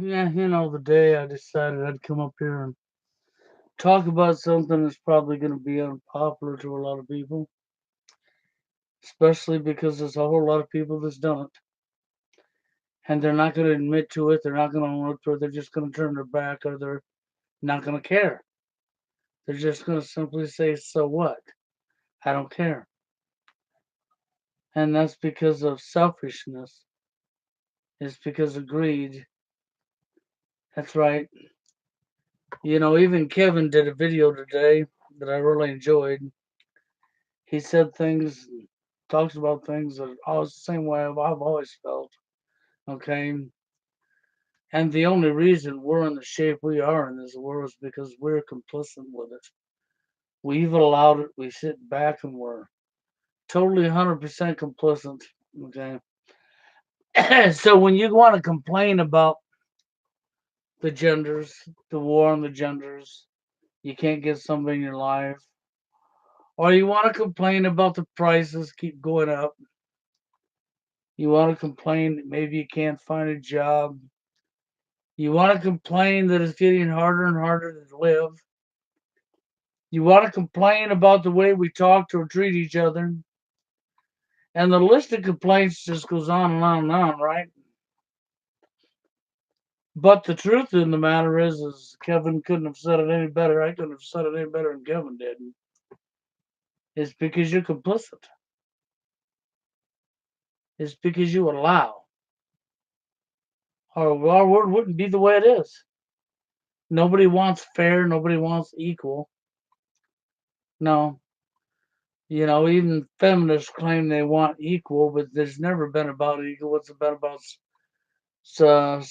Yeah, the day I decided I'd come up here and talk about something that's probably going to be unpopular to a lot of people, especially because there's a whole lot of people that's done it. And they're not going to admit to it, they're not going to own it, or they're just going to turn their back, or they're not going to care. They're just going to simply say, so what? I don't care. And that's because of selfishness, it's because of greed. That's right. Even Kevin did a video today that I really enjoyed. He said things, talks about things that are the same way I've always felt. Okay, and the only reason we're in the shape we are in this world is because we're complicit with it. We've allowed it. We sit back and we're totally 100% complicit. Okay, so when you want to complain about the genders, the war on the genders, you can't get somebody in your life, or you want to complain about the prices keep going up. You want to complain that maybe you can't find a job. You want to complain that it's getting harder and harder to live. You want to complain about the way we talk or treat each other. And the list of complaints just goes on and on and on, right? But the truth in the matter is Kevin couldn't have said it any better. I couldn't have said it any better than Kevin did. It's because you're complicit. It's because you allow. Or our world wouldn't be the way it is. Nobody wants fair. Nobody wants equal. No, even feminists claim they want equal, but there's never been about equal. It's been about uh,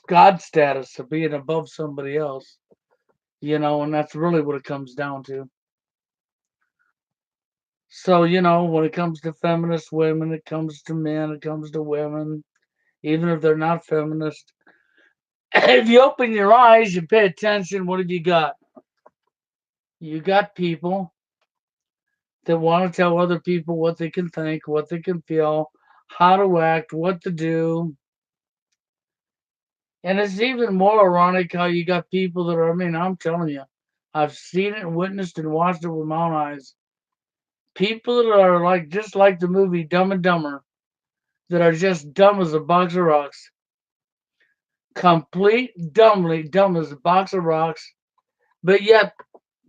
God status of being above somebody else, and that's really what it comes down to. So, when it comes to feminist women, it comes to men, it comes to women, even if they're not feminist. If you open your eyes, you pay attention, what have you got? You got people that want to tell other people what they can think, what they can feel, how to act, what to do. And it's even more ironic how you got people that are, I mean, I'm telling you, I've seen it and witnessed and watched it with my own eyes. People that are like, just like the movie Dumb and Dumber, that are just dumb as a box of rocks. Complete dumbly dumb as a box of rocks. But yet,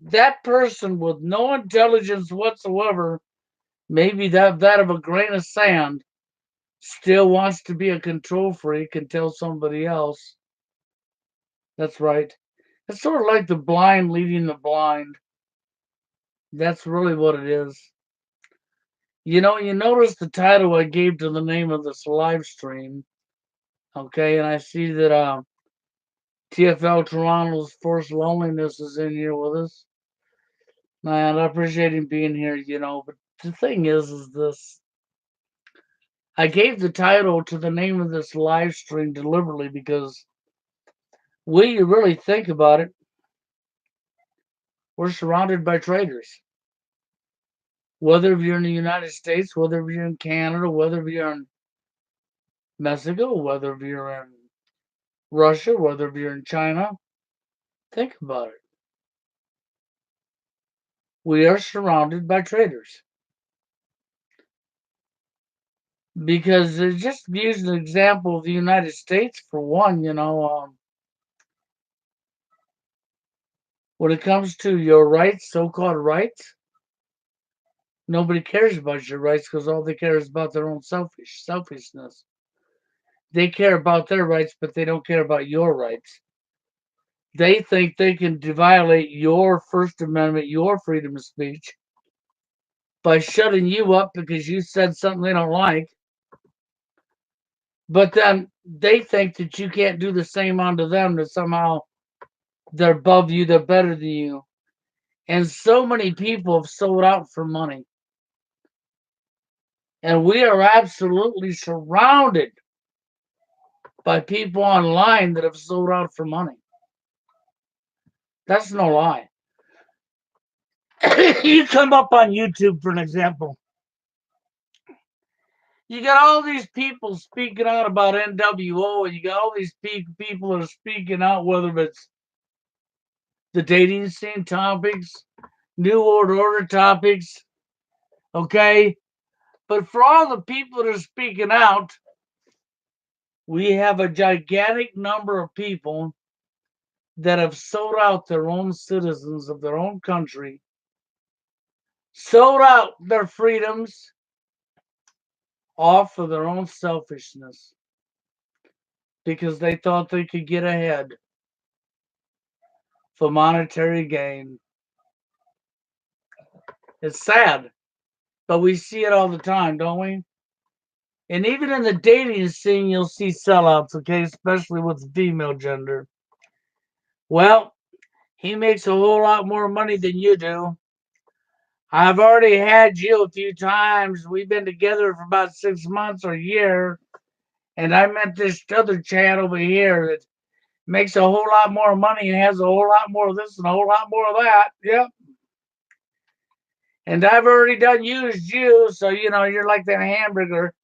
that person with no intelligence whatsoever, maybe that of a grain of sand, still wants to be a control freak and tell somebody else. That's right. It's sort of like the blind leading the blind. That's really what it is. You notice the title I gave to the name of this live stream, okay? And I see that TFL Toronto's Forced Loneliness is in here with us. Man, I appreciate him being here, But the thing is this. I gave the title to the name of this live stream deliberately because when you really think about it, we're surrounded by traitors. Whether you're in the United States, whether you're in Canada, whether you're in Mexico, whether you're in Russia, whether you're in China, think about it. We are surrounded by traitors. Because just use an example of the United States for one, when it comes to your rights, so-called rights, nobody cares about your rights because all they care is about their own selfishness. They care about their rights, but they don't care about your rights. They think they can violate your First Amendment, your freedom of speech, by shutting you up because you said something they don't like. But then they think that you can't do the same unto them, that somehow they're above you, they're better than you. And so many people have sold out for money. And we are absolutely surrounded by people online that have sold out for money. That's no lie. You come up on YouTube, for an example, You got all these people speaking out about NWO, and you got all these people that are speaking out, whether it's the dating scene topics, New World Order topics, okay? But for all the people that are speaking out, we have a gigantic number of people that have sold out their own citizens of their own country, sold out their freedoms, all for their own selfishness because they thought they could get ahead for monetary gain. It's sad, but we see it all the time, don't we? And even in the dating scene, you'll see sellouts, okay, especially with the female gender. Well, he makes a whole lot more money than you do. I've already had you a few times. We've been together for about 6 months or a year. And I met this other Chad over here that makes a whole lot more money and has a whole lot more of this and a whole lot more of that. Yep. And I've already done used you, so you're like that hamburger.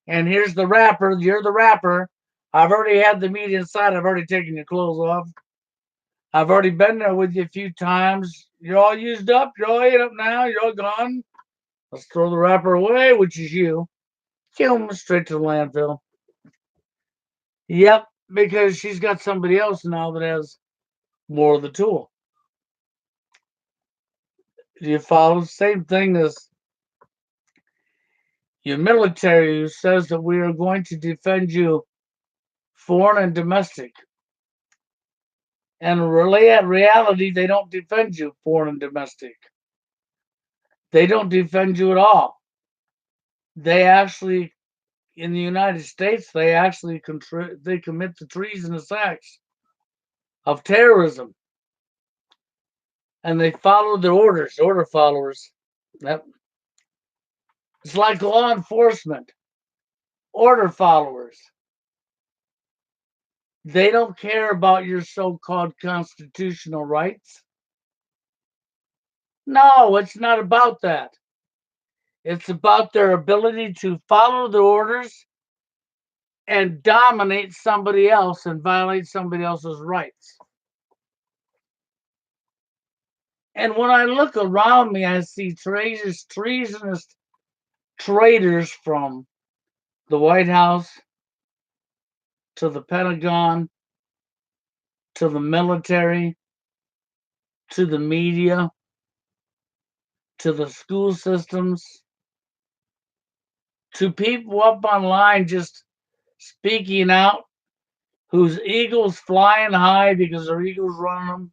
And here's the wrapper. You're the wrapper. I've already had the meat inside. I've already taken your clothes off. I've already been there with you a few times. You're all used up. You're all ate up now. You're all gone. Let's throw the wrapper away, which is you. Kill him straight to the landfill. Yep, because she's got somebody else now that has more of the tool. You follow? Same thing as your military who says that we are going to defend you foreign and domestic. And really, at reality, they don't defend you foreign and domestic. They don't defend you at all. They actually, in the United States, they actually they commit the treasonous acts of terrorism, and they follow the orders, order followers. Yep. It's like law enforcement, order followers. They don't care about your so-called constitutional rights. No, it's not about that. It's about their ability to follow the orders and dominate somebody else and violate somebody else's rights. And when I look around me, I see treasonous traitors from the White House to the Pentagon to the military to the media to the school systems to people up online just speaking out whose eagles flying high because their eagles running them.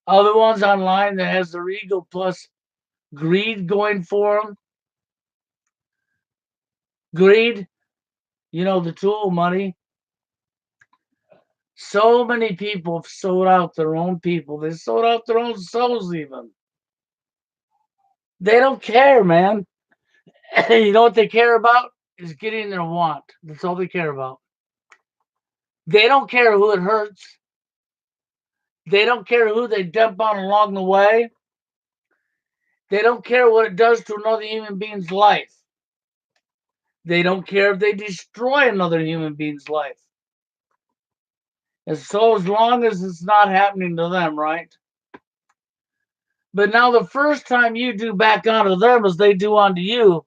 Other ones online that has their ego plus greed going for them. Greed, the tool money. So many people have sold out their own people. They sold out their own souls even. They don't care, man. You know what they care about? Is getting their want. That's all they care about. They don't care who it hurts. They don't care who they dump on along the way. They don't care what it does to another human being's life. They don't care if they destroy another human being's life. And so as long as it's not happening to them, right? But now the first time you do back onto them as they do onto you,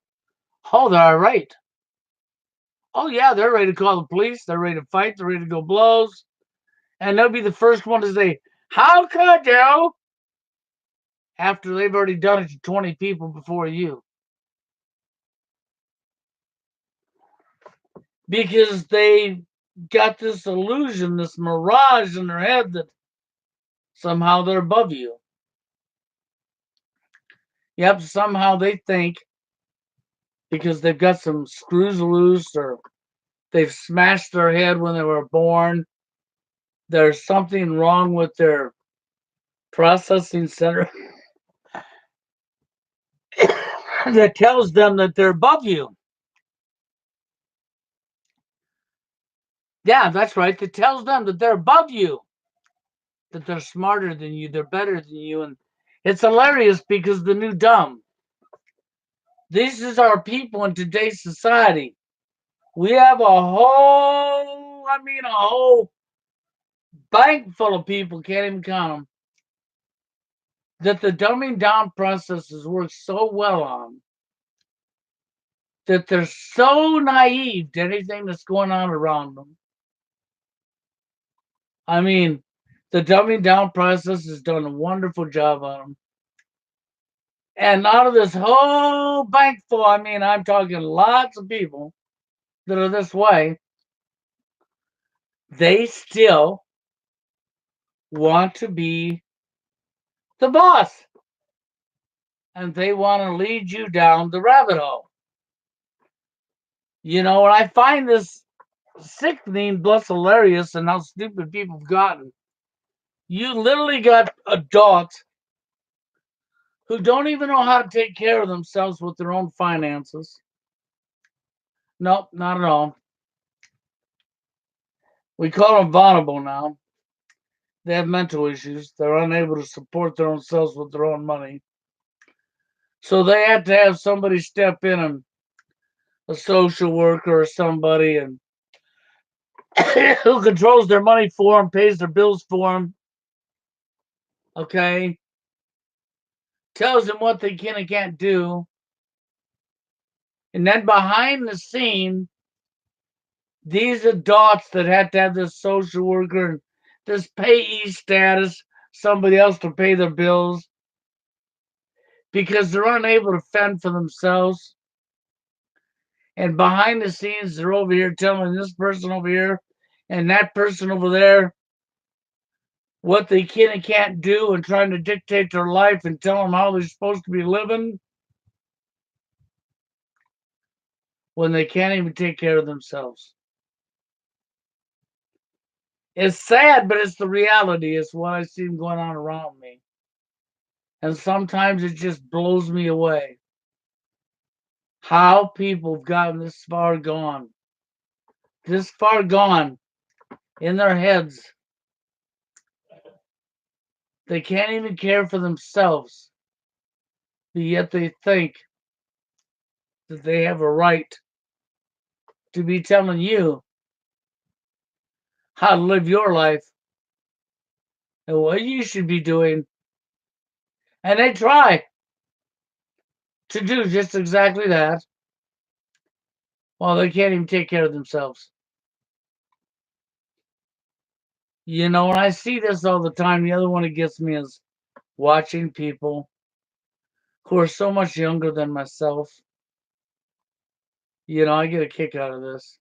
oh, they're all right. Oh, yeah, they're ready to call the police. They're ready to fight. They're ready to go blows. And they'll be the first one to say, how could you? After they've already done it to 20 people before you. Because they got this illusion, this mirage in their head that somehow they're above you. Yep, somehow they think because they've got some screws loose or they've smashed their head when they were born. There's something wrong with their processing center that tells them that they're above you. Yeah, that's right. That tells them that they're above you, that they're smarter than you, they're better than you. And it's hilarious because the This is our people in today's society. We have a whole bank full of people, can't even count them, that the dumbing down process has worked so well on that they're so naive to anything that's going on around them. I mean, the dumbing down process has done a wonderful job on them. And out of this whole bank full, I'm talking lots of people that are this way, they still want to be the boss. And they want to lead you down the rabbit hole. And I find this sickening plus hilarious and how stupid people have gotten. You literally got adults who don't even know how to take care of themselves with their own finances. Nope, not at all. We call them vulnerable now. They have mental issues. They're unable to support their own selves with their own money. So they have to have somebody step in, and a social worker or somebody, and who controls their money for them, pays their bills for them. Okay, tells them what they can and can't do. And then behind the scene, these adults that had to have this social worker and this payee status, somebody else to pay their bills, because they're unable to fend for themselves. And behind the scenes, they're over here telling this person over here and that person over there what they can and can't do, and trying to dictate their life and tell them how they're supposed to be living when they can't even take care of themselves. It's sad, but it's the reality. It's what I see going on around me. And sometimes it just blows me away how people have gotten this far gone in their heads. They can't even care for themselves, but yet they think that they have a right to be telling you how to live your life and what you should be doing. And they try to do just exactly that while they can't even take care of themselves. And I see this all the time. The other one that gets me is watching people who are so much younger than myself. I get a kick out of this.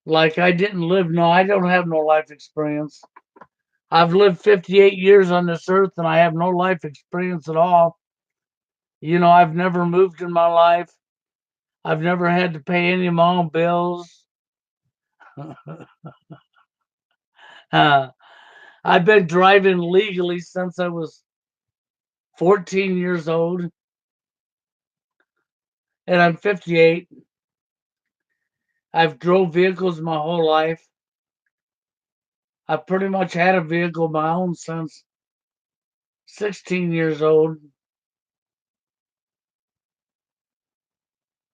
Like, I don't have no life experience. I've lived 58 years on this earth and I have no life experience at all. I've never moved in my life. I've never had to pay any of my own bills. I've been driving legally since I was 14 years old, and I'm 58. I've drove vehicles my whole life. I've pretty much had a vehicle of my own since 16 years old.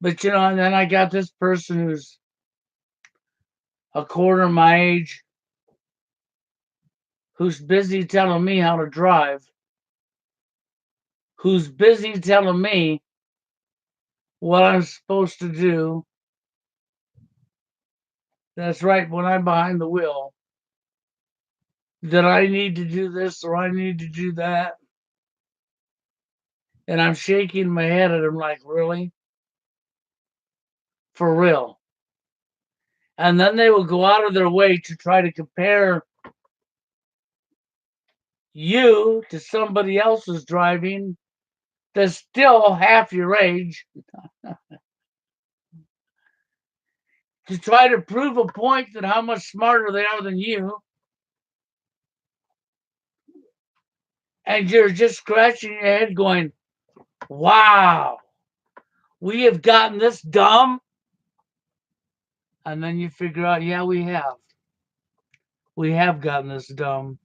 But and then I got this person who's a quarter my age, who's busy telling me how to drive, who's busy telling me what I'm supposed to do. That's right, when I'm behind the wheel, that I need to do this or I need to do that. And I'm shaking my head at him like, really? For real? And then they will go out of their way to try to compare you to somebody else's driving that's still half your age, to try to prove a point that how much smarter they are than you. And you're just scratching your head going, wow, we have gotten this dumb. And then you figure out, yeah, we have. We have gotten this dumb.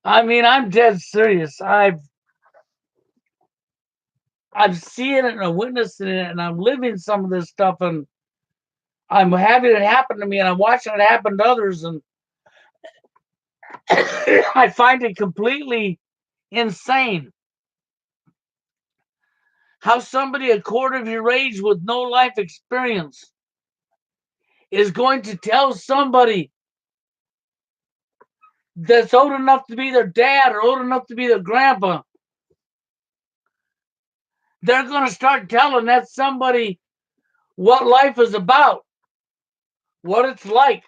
I'm dead serious. I'm seeing it and I'm witnessing it and I'm living some of this stuff and I'm having it happen to me and I'm watching it happen to others and I find it completely insane how somebody a quarter of your age with no life experience is going to tell somebody that's old enough to be their dad or old enough to be their grandpa. They're going to start telling that somebody what life is about, what it's like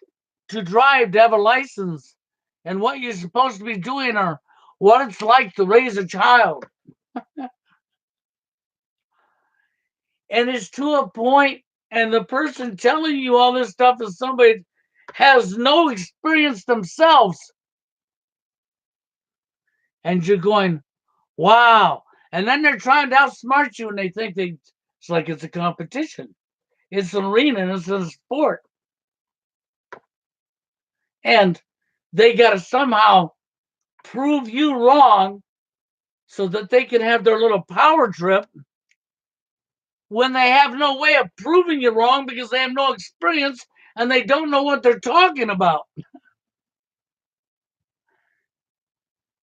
to drive, to have a license, and what you're supposed to be doing, or what it's like to raise a child. And it's to a point, and the person telling you all this stuff is somebody has no experience themselves. And you're going, wow. And then they're trying to outsmart you and they think it's like it's a competition. It's an arena and it's a sport. And they got to somehow prove you wrong so that they can have their little power trip when they have no way of proving you wrong because they have no experience and they don't know what they're talking about.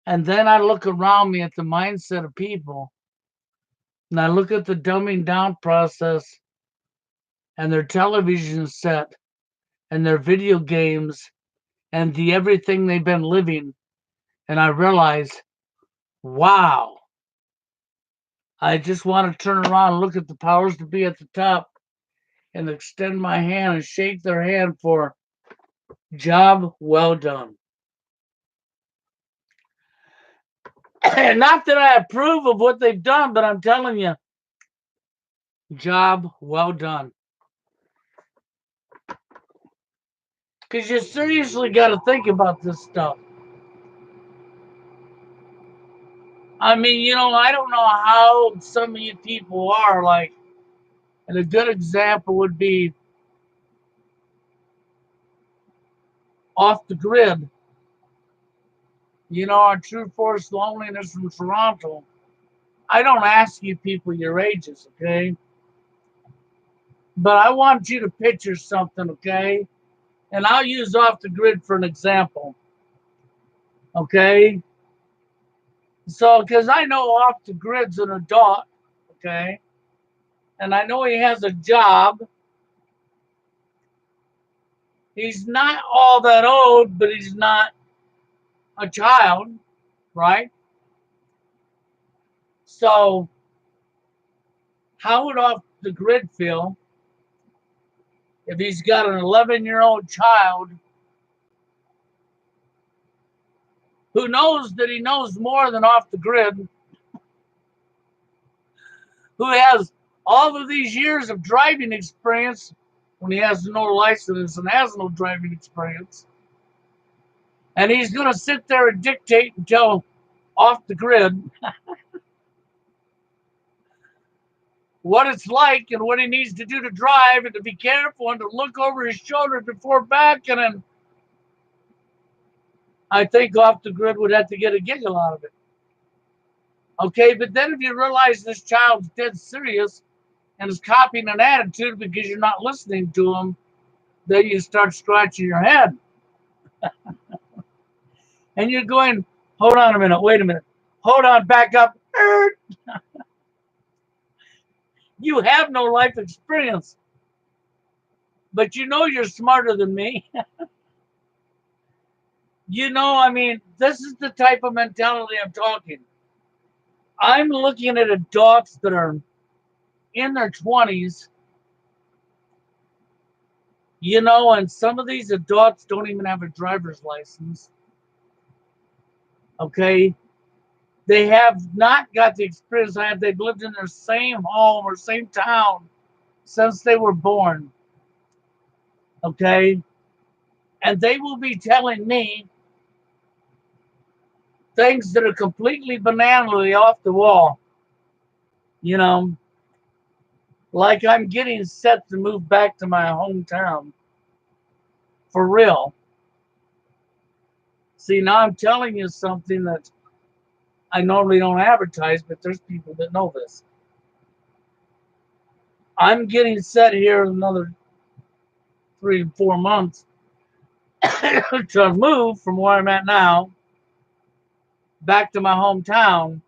And then I look around me at the mindset of people and I look at the dumbing down process and their television set and their video games and the everything they've been living. And I realize, wow, I just want to turn around and look at the powers to be at the top and extend my hand and shake their hand for job well done. And not that I approve of what they've done, but I'm telling you, job well done. Because you seriously got to think about this stuff. I mean, I don't know how some of you people are like, and a good example would be Off the Grid. Our True Force Loneliness from Toronto. I don't ask you people your ages, okay? But I want you to picture something, okay? And I'll use Off the Grid for an example, okay? So, because I know Off the Grid's an adult, okay? And I know he has a job. He's not all that old, but he's not a child, right? So, how would Off the Grid feel if he's got an 11-year-old child who knows that he knows more than Off the Grid, who has all of these years of driving experience when he has no license and has no driving experience, and he's going to sit there and dictate and tell Off the Grid what it's like and what he needs to do to drive and to be careful and to look over his shoulder before backing. And I think Off the Grid would have to get a giggle out of it. Okay, but then if you realize this child's dead serious and is copying an attitude because you're not listening to him, then you start scratching your head. And you're going, hold on a minute, wait a minute. Hold on, back up. You have no life experience, but you're smarter than me. I mean, this is the type of mentality I'm talking. I'm looking at adults that are in their 20s, and some of these adults don't even have a driver's license. Okay. They have not got the experience I have. They've lived in their same home or same town since they were born. Okay. And they will be telling me things that are completely bananally off the wall. You know, like I'm getting set to move back to my hometown. For real. See, now I'm telling you something that I normally don't advertise, but there's people that know this. I'm getting set here in another 3 to 4 months to move from where I'm at now back to my hometown.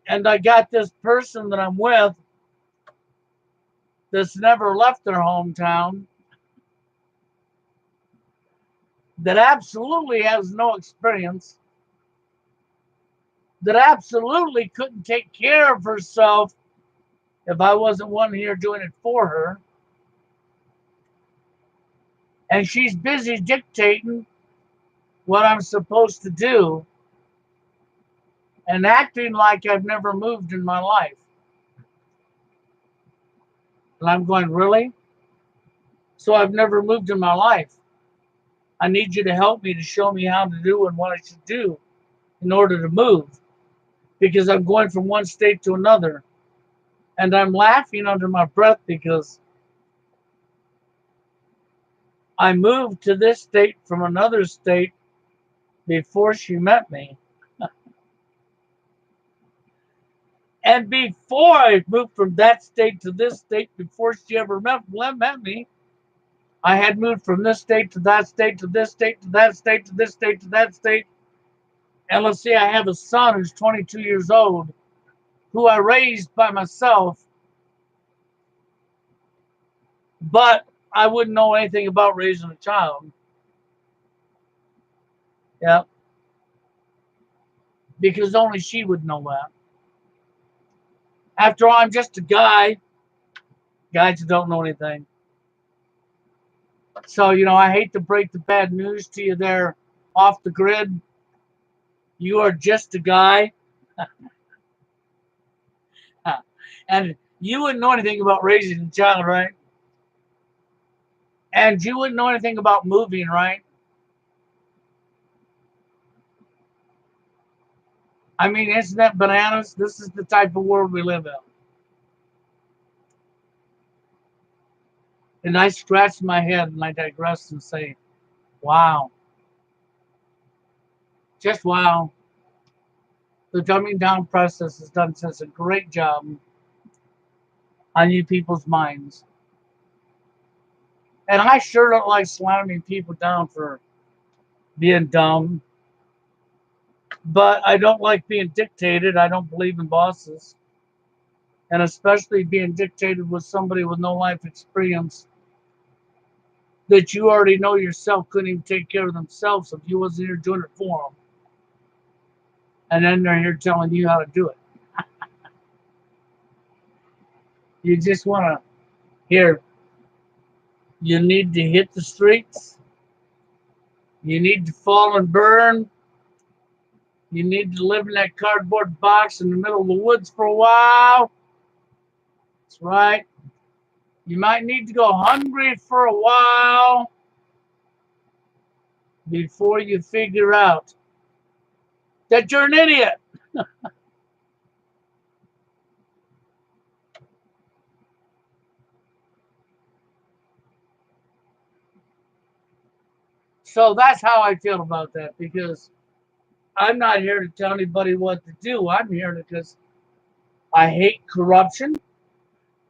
And I got this person that I'm with that's never left their hometown, that absolutely has no experience, that absolutely couldn't take care of herself if I wasn't one here doing it for her. And she's busy dictating what I'm supposed to do and acting like I've never moved in my life. And I'm going, really? So I've never moved in my life. I need you to help me, to show me how to do and what I should do in order to move, because I'm going from one state to another. And I'm laughing under my breath because I moved to this state from another state before she met me. And before I moved from that state to this state, before she ever met me, I had moved from this state to that state to this state to that state to this state to that state. And let's see, I have a son who's 22 years old, who I raised by myself, but I wouldn't know anything about raising a child. Yeah, because only she would know that. After all, I'm just a guy. Guys who don't know anything. So, I hate to break the bad news to you there off the grid. You are just a guy. And you wouldn't know anything about raising a child, right? And you wouldn't know anything about moving, right? I mean, isn't that bananas? This is the type of world we live in. And I scratch my head and I digress and say, wow, just wow. The dumbing down process has done such a great job on you people's minds. And I sure don't like slamming people down for being dumb, but I don't like being dictated. I don't believe in bosses. And especially being dictated with somebody with no life experience that you already know yourself couldn't even take care of themselves if you wasn't here doing it for them. And then they're here telling you how to do it. You just want to hear, you need to hit the streets. You need to fall and burn. You need to live in that cardboard box in the middle of the woods for a while. That's right. You might need to go hungry for a while before you figure out that you're an idiot. So that's how I feel about that, because I'm not here to tell anybody what to do. I'm here because I hate corruption.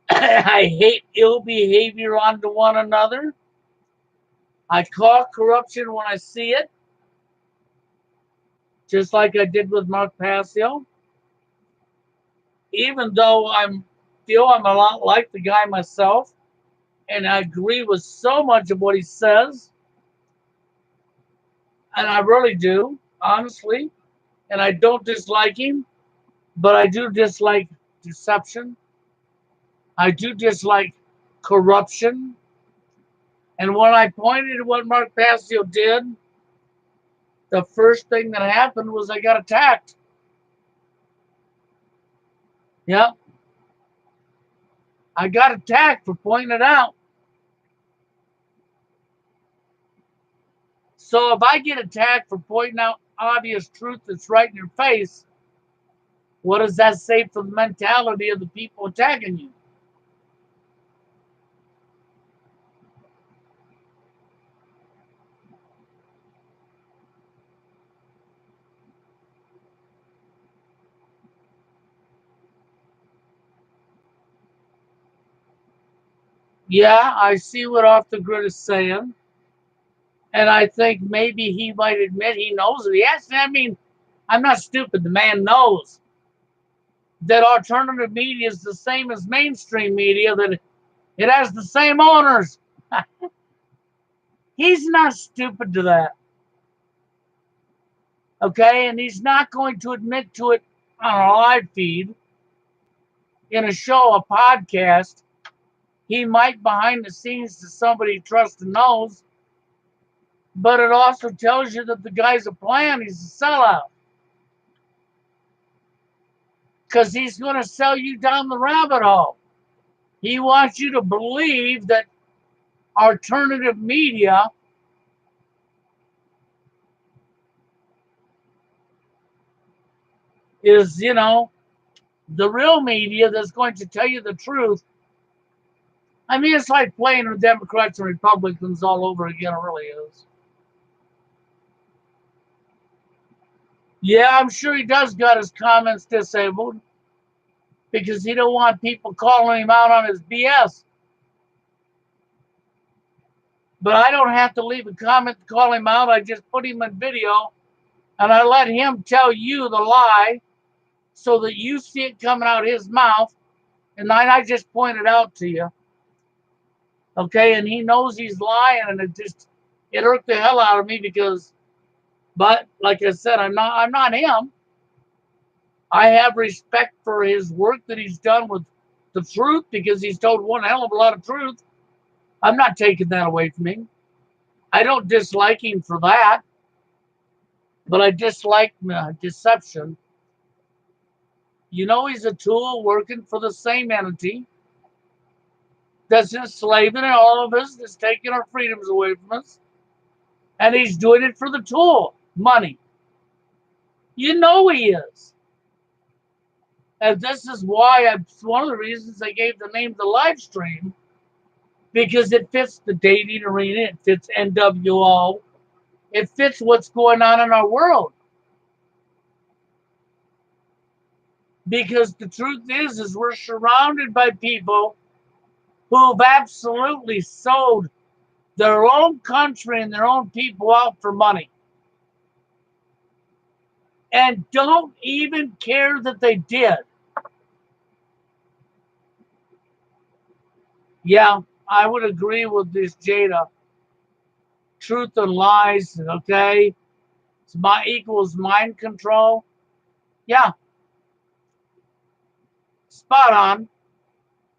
I hate ill behavior onto one another. I call corruption when I see it, just like I did with Mark Passio. Even though I'm a lot like the guy myself, and I agree with so much of what he says, and I really do, honestly. And I don't dislike him, but I do dislike deception. I do dislike corruption. And when I pointed at what Mark Passio did, the first thing that happened was I got attacked. Yep, I got attacked for pointing it out. So if I get attacked for pointing out obvious truth that's right in your face, what does that say for the mentality of the people attacking you? Yeah, I see what Off the Grid is saying. And I think maybe he might admit he knows it. Yes, I mean, I'm not stupid. The man knows that alternative media is the same as mainstream media, that it has the same owners. He's not stupid to that. Okay, and he's not going to admit to it on a live feed, in a show, a podcast. He might behind the scenes to somebody he trusts and knows, but it also tells you that the guy's a plan. He's a sellout because he's going to sell you down the rabbit hole. He wants you to believe that alternative media is, the real media that's going to tell you the truth. I mean, it's like playing with Democrats and Republicans all over again. It really is. Yeah, I'm sure he does got his comments disabled because he don't want people calling him out on his BS. But I don't have to leave a comment to call him out. I just put him in video and I let him tell you the lie so that you see it coming out his mouth. And then I just point it out to you. Okay, and he knows he's lying, and it irked the hell out of me because, but like I said, I'm not him. I have respect for his work that he's done with the truth because he's told one hell of a lot of truth. I'm not taking that away from him. I don't dislike him for that, but I dislike deception. He's a tool working for the same entity that's enslaving all of us, that's taking our freedoms away from us, and he's doing it for the tool, money. He is. And this is why one of the reasons I gave the name the live stream, because it fits the dating arena, it fits NWO, it fits what's going on in our world. Because the truth is we're surrounded by people who've absolutely sold their own country and their own people out for money. And don't even care that they did. Yeah, I would agree with this, Jada. Truth and lies, okay? It's equals mind control. Yeah, spot on.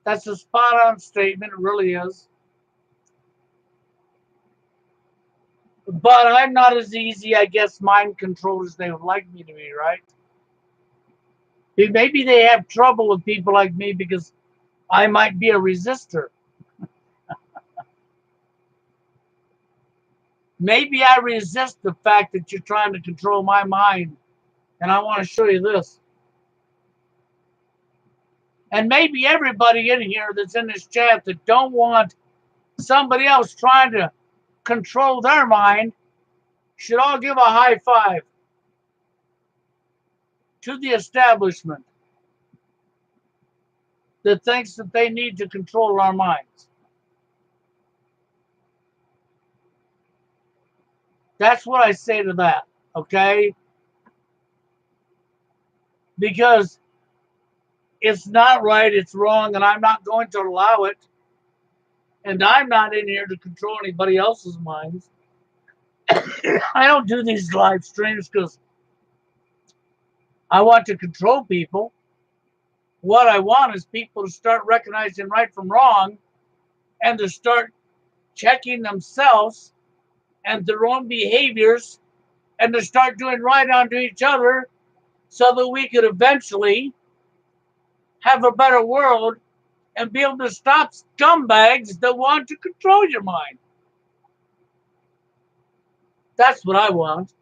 That's a spot on statement. It really is. But I'm not as easy, I guess, mind control as they would like me to be, right? Maybe they have trouble with people like me because I might be a resistor. Maybe I resist the fact that you're trying to control my mind. And I want to show you this. And maybe everybody in here that's in this chat that don't want somebody else trying to control their mind should all give a high five to the establishment that thinks that they need to control our minds. That's what I say to that, okay? Because it's not right, it's wrong, and I'm not going to allow it. And I'm not in here to control anybody else's minds. I don't do these live streams because I want to control people. What I want is people to start recognizing right from wrong and to start checking themselves and their own behaviors and to start doing right onto each other so that we could eventually have a better world and be able to stop scumbags that want to control your mind. That's what I want.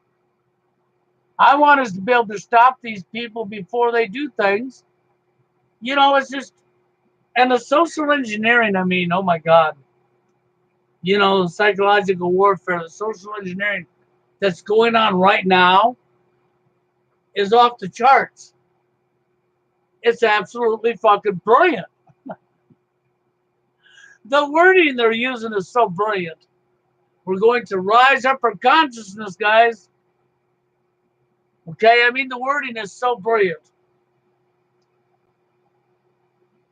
I want us to be able to stop these people before they do things. It's just, and the social engineering, I mean, oh my God. Psychological warfare, the social engineering that's going on right now is off the charts. It's absolutely fucking brilliant. The wording they're using is so brilliant. We're going to rise up our consciousness, guys. Okay, I mean, the wording is so brilliant.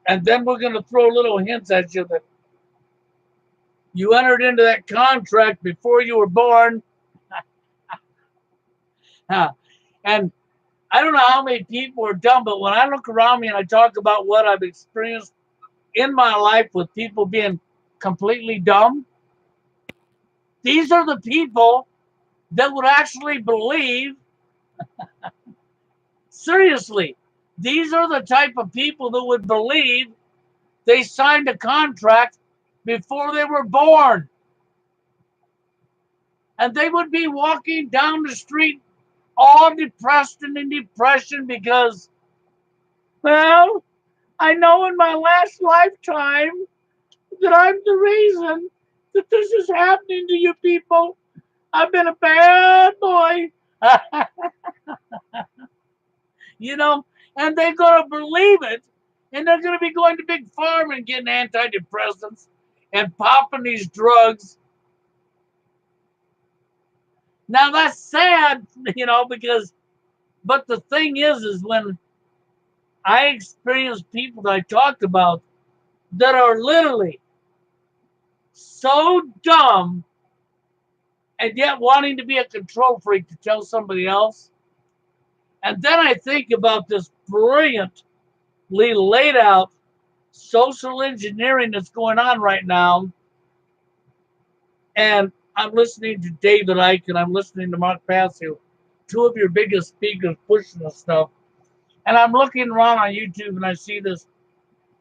And then we're going to throw little hints at you that you entered into that contract before you were born. And I don't know how many people are dumb, but when I look around me and I talk about what I've experienced in my life with people being completely dumb, these are the people that would actually believe, seriously, these are the type of people that would believe they signed a contract before they were born. And they would be walking down the street all depressed and in depression because, well, I know in my last lifetime that I'm the reason that this is happening to you people. I've been a bad boy. You know, and they're going to believe it. And they're going to be going to Big Pharma and getting antidepressants and popping these drugs. Now that's sad, because, but the thing is when I experience people that I talked about that are literally so dumb and yet wanting to be a control freak to tell somebody else. And then I think about this brilliantly laid out social engineering that's going on right now. And I'm listening to David Icke and I'm listening to Mark Passio, two of your biggest speakers pushing this stuff. And I'm looking around on YouTube and I see this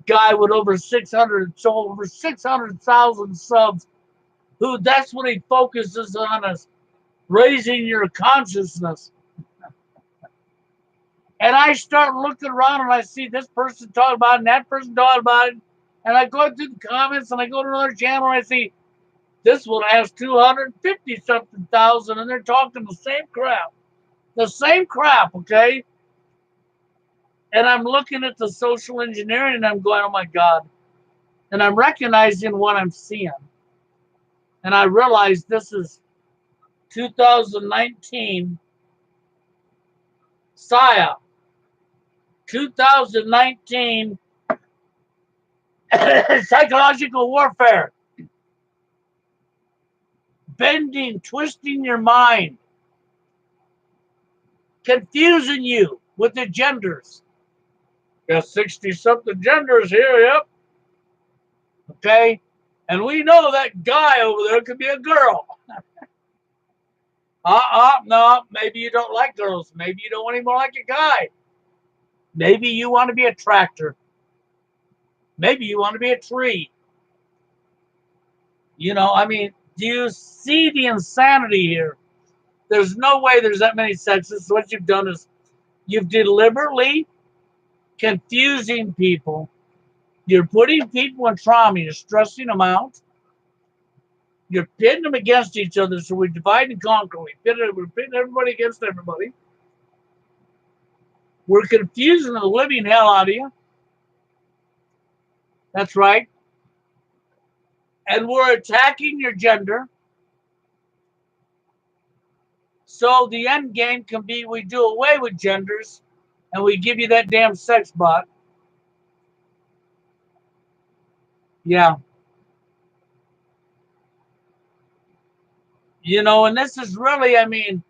guy with over 600,000 subs, who that's what he focuses on, is raising your consciousness. And I start looking around and I see this person talking about it and that person talking about it. And I go through the comments and I go to another channel and I see this one has 250 something thousand and they're talking the same crap. The same crap, okay? And I'm looking at the social engineering and I'm going, oh my God. And I'm recognizing what I'm seeing. And I realize this is 2019 SIA. 2019 psychological warfare. Bending, twisting your mind. Confusing you with the genders. Got 60 something genders here, yep. Okay? And we know that guy over there could be a girl. No, maybe you don't like girls. Maybe you don't want anymore like a guy. Maybe you want to be a tractor. Maybe you want to be a tree. I mean, do you see the insanity here? There's no way there's that many sexes. What you've done is you've deliberately confusing people. You're putting people in trauma. You're stressing them out. You're pitting them against each other. So we divide and conquer. We're pitting everybody against everybody. We're confusing the living hell out of you. That's right. And we're attacking your gender. So the end game can be we do away with genders and we give you that damn sex bot. Yeah. And this is really, I mean,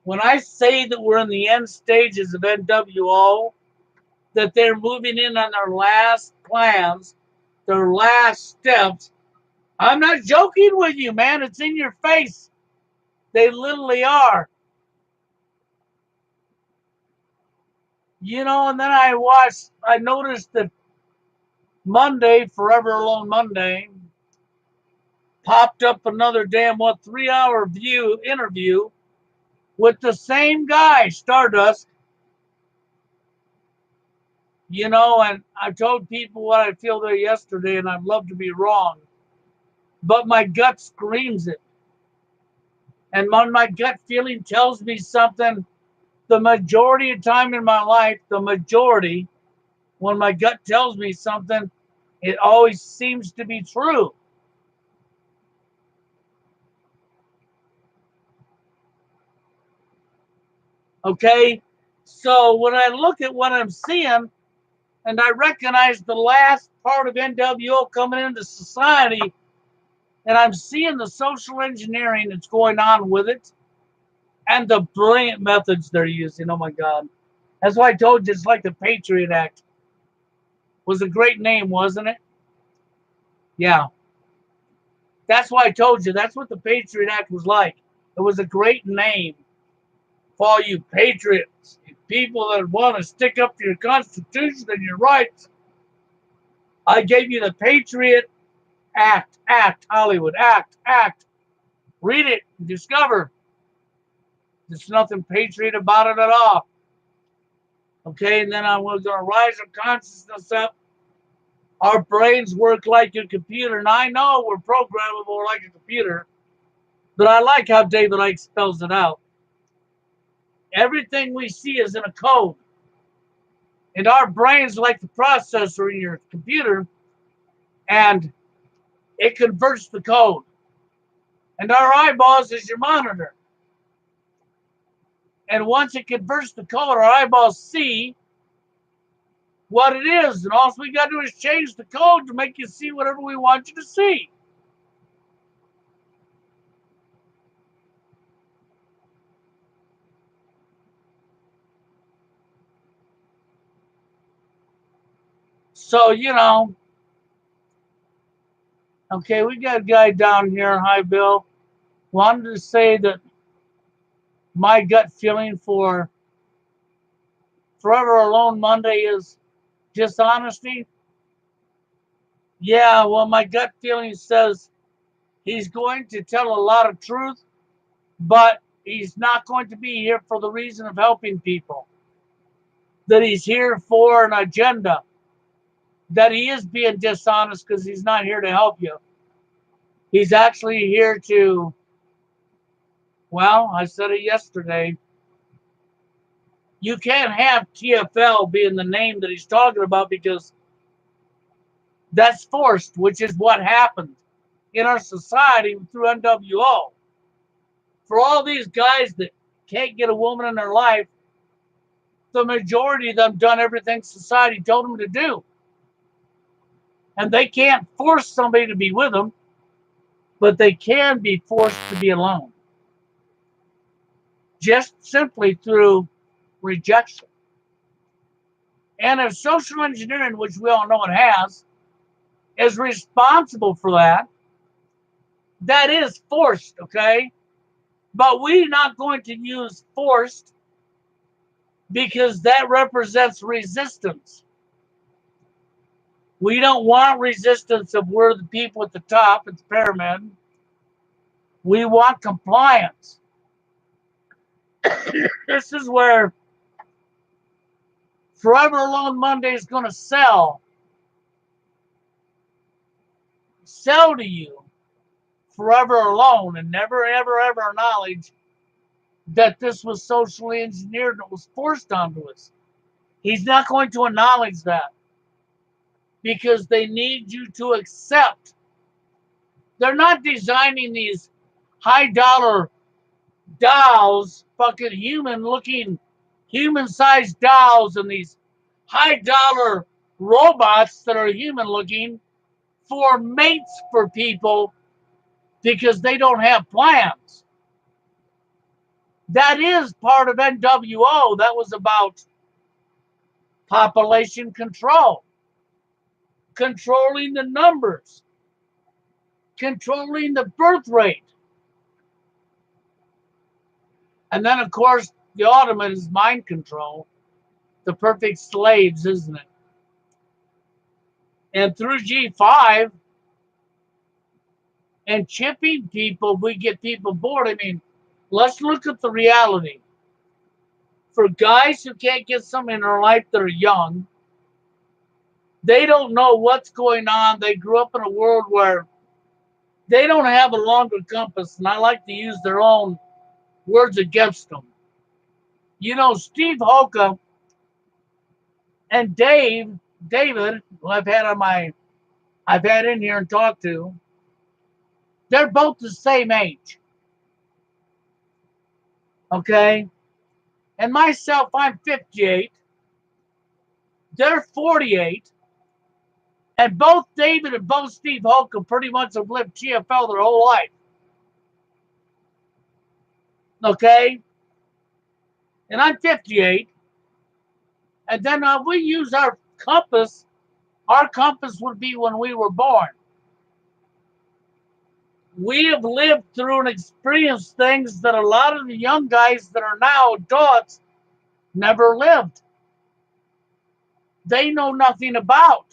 when I say that we're in the end stages of NWO, that they're moving in on their last plans, their last steps, I'm not joking with you, man. It's in your face. They literally are. And then I noticed that Monday, Forever Alone Monday, popped up another damn 3-hour interview with the same guy, Stardust. And I told people what I feel there yesterday, and I'd love to be wrong. But my gut screams it. And when my gut feeling tells me something, the majority of time in my life, when my gut tells me something, It always seems to be true. Okay? So when I look at what I'm seeing, and I recognize the last part of NWO coming into society, and I'm seeing the social engineering that's going on with it, and the brilliant methods they're using. Oh my God. That's why I told you it's like the Patriot Act. Was a great name, wasn't it? Yeah. That's why I told you that's what the Patriot Act was like. It was a great name for all you patriots, you people that want to stick up to your Constitution and your rights. I gave you the Patriot Act, Hollywood, Act. Read it, discover. There's nothing patriot about it at all. Okay, and then I'm going to rise our consciousness up. Our brains work like a computer, and I know we're programmable like a computer, but I like how David Icke spells it out. Everything we see is in a code, and our brains like the processor in your computer, and it converts the code. And our eyeballs is your monitor. And once it converts the code, our eyeballs see what it is. And all we got to do is change the code to make you see whatever we want you to see. So, okay, we got a guy down here. Hi, Bill. Wanted to say that my gut feeling for Forever Alone Monday is dishonesty. Yeah, well, my gut feeling says he's going to tell a lot of truth, but he's not going to be here for the reason of helping people. That he's here for an agenda. That he is being dishonest because he's not here to help you. He's actually here to, well, I said it yesterday. You can't have TFL being the name that he's talking about because that's forced, which is what happened in our society through NWO. For all these guys that can't get a woman in their life, the majority of them done everything society told them to do. And they can't force somebody to be with them, but they can be forced to be alone. Just simply through rejection. And if social engineering, which we all know it has, is responsible for that, that is forced, okay? But we're not going to use forced because that represents resistance. We don't want resistance of we're the people at the top, it's pyramid. We want compliance. This is where Forever Alone Monday is going to sell to you Forever Alone and never, ever, ever acknowledge that this was socially engineered and it was forced onto us. He's not going to acknowledge that because they need you to accept. They're not designing these high dollar dolls, fucking human sized dolls, and these high dollar robots that are human looking for mates for people because they don't have plans. That is part of NWO. That was about population control, controlling the numbers, controlling the birth rate. And then, of course, the ultimate is mind control. The perfect slaves, isn't it? And through G5 and chipping people, we get people bored. I mean, let's look at the reality. For guys who can't get something in their life that are young, they don't know what's going on. They grew up in a world where they don't have a longer compass, and I like to use their own words against them. Steve Hoka and David, who I've had on my I've had in here and talked to, they're both the same age. Okay? And myself, I'm 58. They're 48. And both David and both Steve Holcomb pretty much have lived GFL their whole life. Okay? And I'm 58. And then we use our compass. Our compass would be when we were born. We have lived through and experienced things that a lot of the young guys that are now adults never lived. They know nothing about.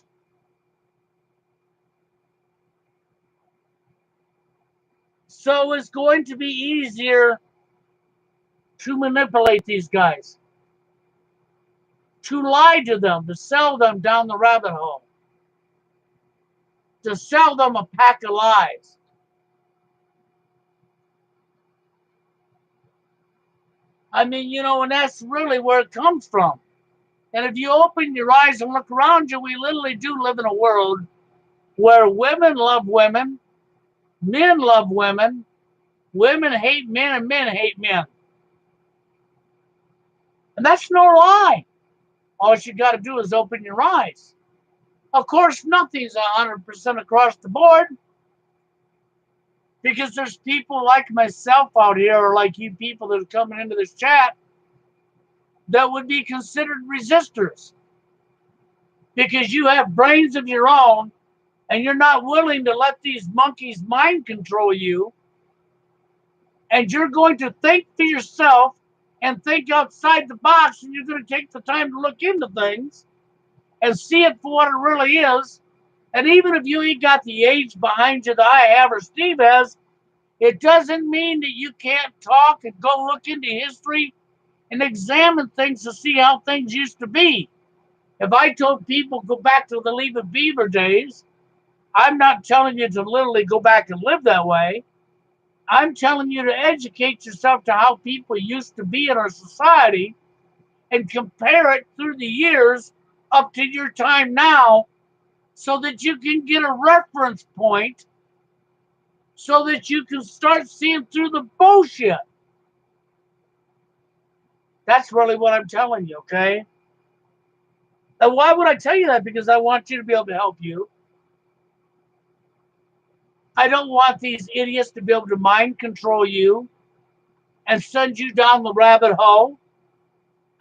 So it's going to be easier to manipulate these guys, to lie to them, to sell them down the rabbit hole, to sell them a pack of lies. I mean, and that's really where it comes from. And if you open your eyes and look around you, we literally do live in a world where women love women, men love women, women hate men, and men hate men. And that's no lie. All you got to do is open your eyes. Of course, nothing's 100% across the board because there's people like myself out here or like you people that are coming into this chat that would be considered resistors because you have brains of your own and you're not willing to let these monkeys mind control you, and you're going to think for yourself and think outside the box, and you're going to take the time to look into things and see it for what it really is. And even if you ain't got the age behind you that I have or Steve has, it doesn't mean that you can't talk and go look into history and examine things to see how things used to be. If I told people go back to the Leave It Beaver days, I'm not telling you to literally go back and live that way. I'm telling you to educate yourself to how people used to be in our society and compare it through the years up to your time now so that you can get a reference point so that you can start seeing through the bullshit. That's really what I'm telling you, okay? And why would I tell you that? Because I want you to be able to help you. I don't want these idiots to be able to mind control you and send you down the rabbit hole.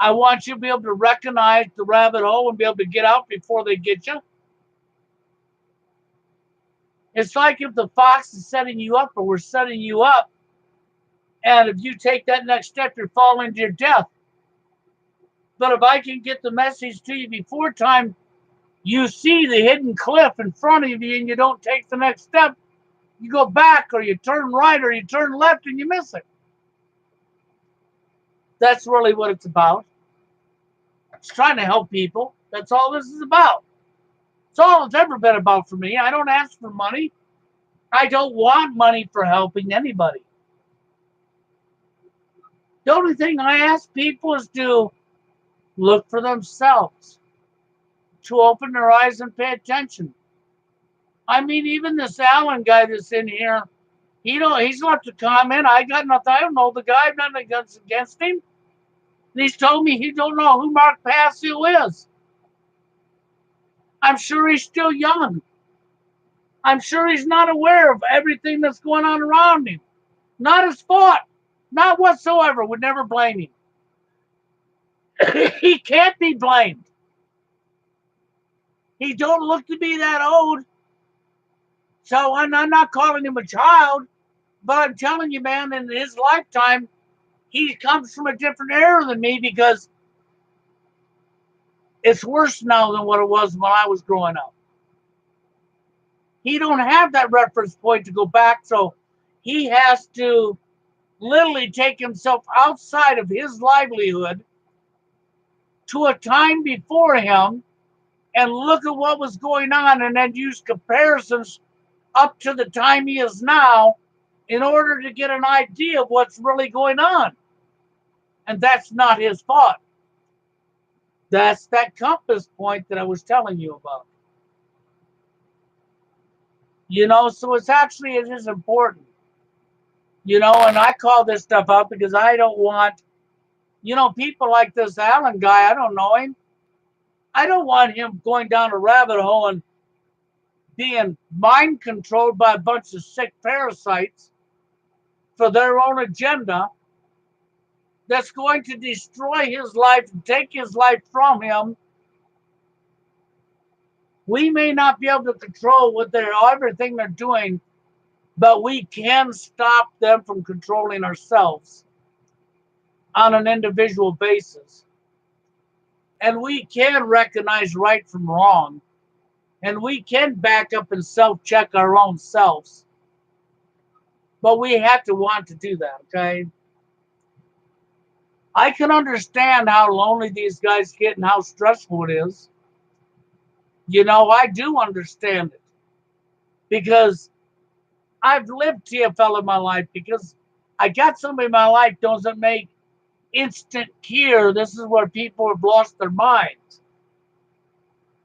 I want you to be able to recognize the rabbit hole and be able to get out before they get you. It's like if the fox is setting you up or we're setting you up, and if you take that next step, you're falling to your death. But if I can get the message to you before time, you see the hidden cliff in front of you and you don't take the next step, you go back or you turn right or you turn left and you miss it. That's really what it's about. It's trying to help people. That's all this is about. It's all it's ever been about for me. I don't ask for money. I don't want money for helping anybody. The only thing I ask people is to look for themselves, to open their eyes and pay attention. I mean, even this Allen guy that's in here, he's left a comment. I got nothing. I don't know the guy. I've nothing against him. And he's told me he don't know who Mark Passio is. I'm sure he's still young. I'm sure he's not aware of everything that's going on around him. Not his fault. Not whatsoever. Would never blame him. He can't be blamed. He don't look to be that old. So I'm not calling him a child, but I'm telling you, man, in his lifetime, he comes from a different era than me because it's worse now than what it was when I was growing up. He don't have that reference point to go back, so he has to literally take himself outside of his livelihood to a time before him and look at what was going on and then use comparisons up to the time he is now in order to get an idea of what's really going on. And that's not his fault. That's that compass point that I was telling you about. So it is important, and I call this stuff out because I don't want, people like this Allen guy, I don't know him. I don't want him going down a rabbit hole and being mind controlled by a bunch of sick parasites for their own agenda that's going to destroy his life and take his life from him. We may not be able to control everything they're doing, but we can stop them from controlling ourselves on an individual basis. And we can recognize right from wrong. And we can back up and self-check our own selves. But we have to want to do that, okay? I can understand how lonely these guys get and how stressful it is. I do understand it. Because I've lived TFL in my life. Because I got somebody in my life doesn't make instant cure. This is where people have lost their minds.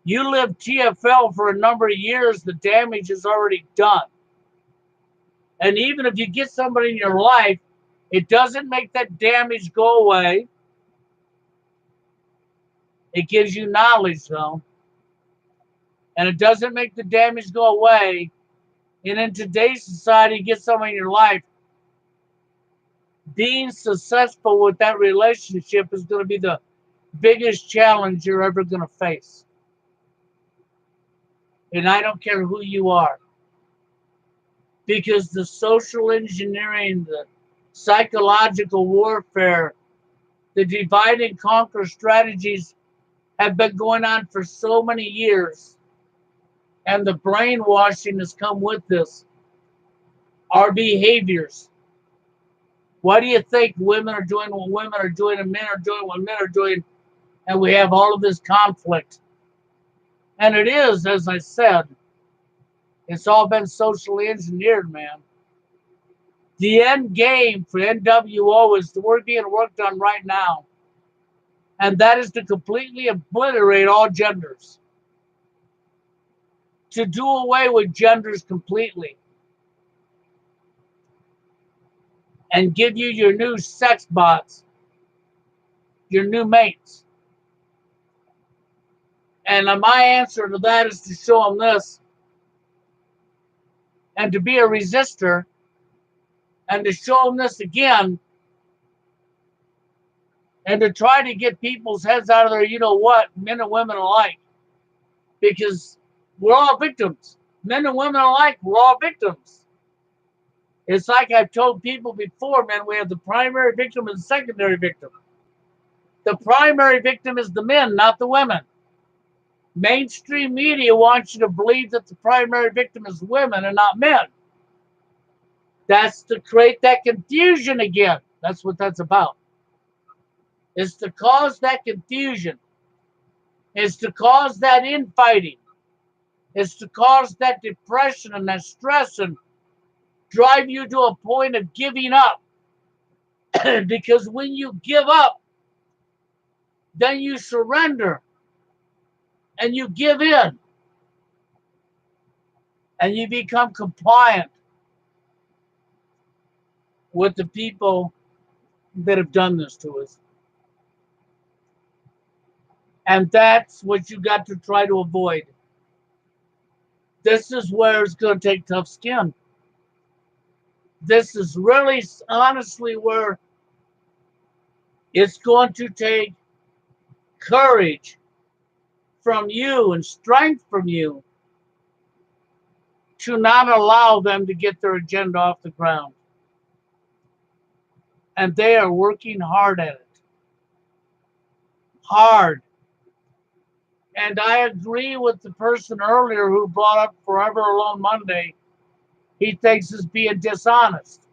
You live TFL for a number of years, the damage is already done. And even if you get somebody in your life, it doesn't make that damage go away. It gives you knowledge, though. And it doesn't make the damage go away. And in today's society, you get somebody in your life, being successful with that relationship is going to be the biggest challenge you're ever going to face. And I don't care who you are. Because the social engineering, the psychological warfare, the divide and conquer strategies have been going on for so many years. And the brainwashing has come with this. Our behaviors. Why do you think women are doing what women are doing and men are doing what men are doing? And we have all of this conflict. And it is, as I said, it's all been socially engineered, man. The end game for NWO is the work being worked on right now. And that is to completely obliterate all genders. To do away with genders completely. And give you your new sex bots. Your new mates. And my answer to that is to show them this. And to be a resistor. And to show them this again. And to try to get people's heads out of there, men and women alike. Because we're all victims. Men and women alike, we're all victims. It's like I've told people before, man, we have the primary victim and the secondary victim. The primary victim is the men, not the women. Mainstream media wants you to believe that the primary victim is women and not men. That's to create that confusion again. That's what that's about. It's to cause that confusion. It's to cause that infighting. It's to cause that depression and that stress and drive you to a point of giving up. Because when you give up, then you surrender and you give in and you become compliant with the people that have done this to us. And that's what you got to try to avoid. This is where it's going to take tough skin. This is really, honestly, where it's going to take courage from you and strength from you to not allow them to get their agenda off the ground. And they are working hard at it. Hard. And I agree with the person earlier who brought up Forever Alone Monday. He thinks it's being dishonest.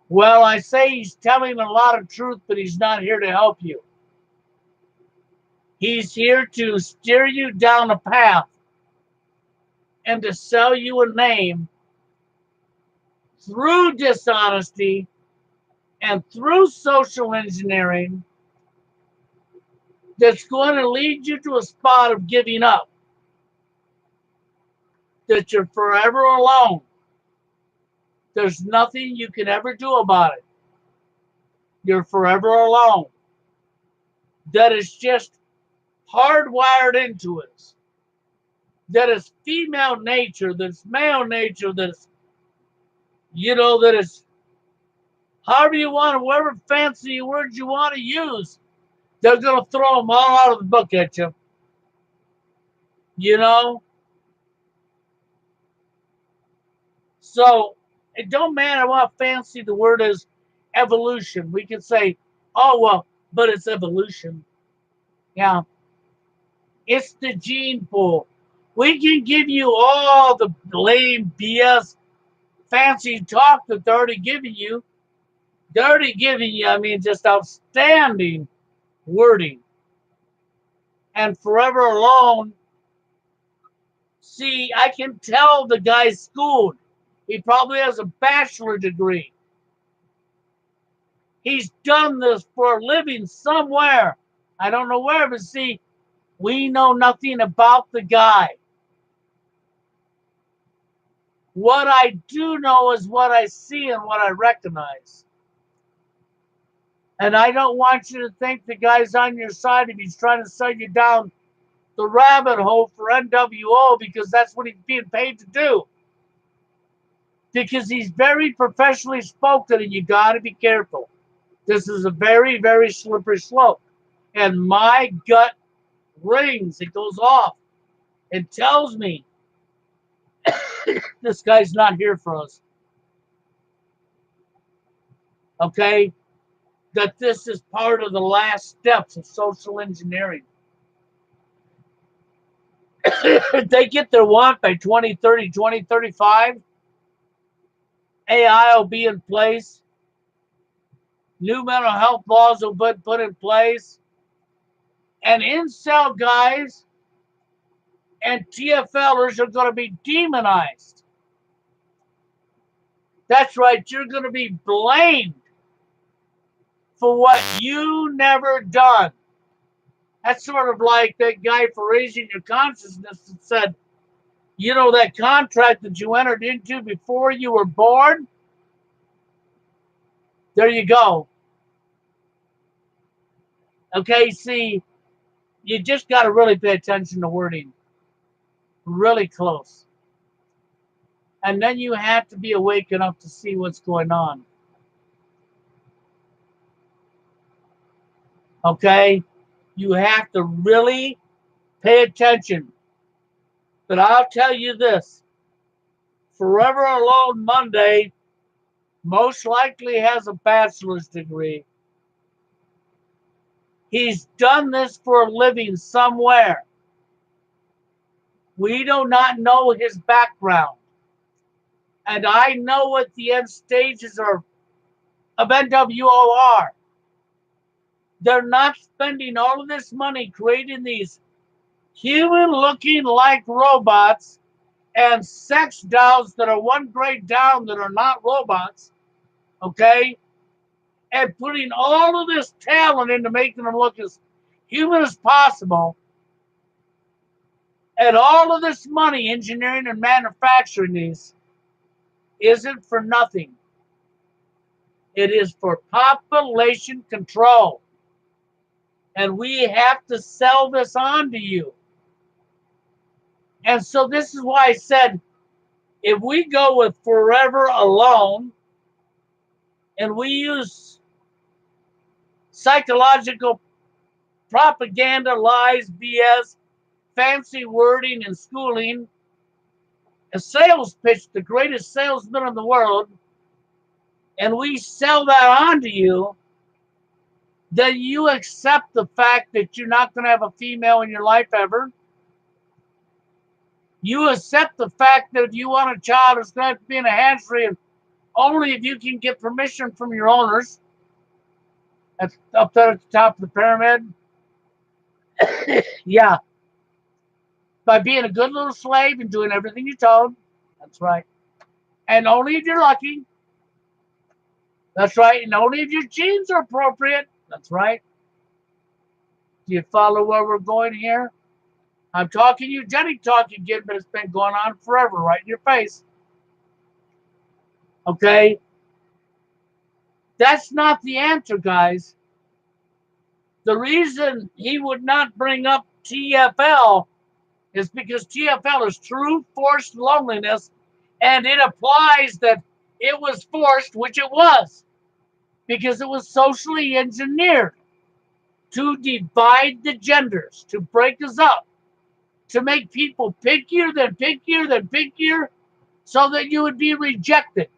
Well, I say he's telling a lot of truth, but he's not here to help you. He's here to steer you down a path and to sell you a name through dishonesty and through social engineering that's going to lead you to a spot of giving up. that you're forever alone. There's nothing you can ever do about it. You're forever alone. That is just hardwired into us. That is female nature, that's male nature, that's, that is however you want to, whatever fancy words you want to use, they're going to throw them all out of the book at you. You know? So it don't matter what fancy the word is, evolution. We can say, oh, well, but it's evolution. Yeah. It's the gene pool. We can give you all the lame BS fancy talk that they're already giving you. They're already giving you, I mean, just outstanding wording. And forever alone, see, I can tell the guy's schooled. He probably has a bachelor degree. He's done this for a living somewhere. I don't know where, but see, we know nothing about the guy. What I do know is what I see and what I recognize. And I don't want you to think the guy's on your side if he's trying to sell you down the rabbit hole for NWO, because that's what he's being paid to do. Because he's very professionally spoken, and you got to be careful. This is a very, very slippery slope. And my gut rings, it goes off. It tells me this guy's not here for us. Okay? That this is part of the last steps of social engineering. If they get their want by 2030, 2035, AI will be in place. New mental health laws will be put in place. And incel guys and TFLers are going to be demonized. That's right, you're going to be blamed for what you never done. That's sort of like that guy for raising your consciousness that said, that contract that you entered into before you were born? There you go. Okay, see, you just got to really pay attention to wording. Really close. And then you have to be awake enough to see what's going on. Okay? You have to really pay attention. But I'll tell you this. Forever Alone Monday most likely has a bachelor's degree. He's done this for a living somewhere. We do not know his background. And I know what the end stages of NWO are. They're not spending all of this money creating these human-looking like robots and sex dolls that are one grade down that are not robots, okay? And putting all of this talent into making them look as human as possible. And all of this money, engineering and manufacturing these, isn't for nothing. It is for population control. And we have to sell this on to you. And so this is why I said, if we go with Forever Alone and we use psychological propaganda, lies, BS, fancy wording and schooling, a sales pitch, the greatest salesman in the world, and we sell that on to you, then you accept the fact that you're not going to have a female in your life ever. You accept the fact that if you want a child, it's going to have to be in a hatchery, and only if you can get permission from your owners. That's up there at the top of the pyramid. Yeah. By being a good little slave and doing everything you're told. That's right. And only if you're lucky. That's right. And only if your genes are appropriate. That's right. Do you follow where we're going here? I'm talking eugenic talk again, but it's been going on forever, right in your face. Okay? That's not the answer, guys. The reason he would not bring up TFL is because TFL is true forced loneliness, and it applies that it was forced, which it was, because it was socially engineered to divide the genders, to break us up, to make people pickier than pickier than pickier, so that you would be rejected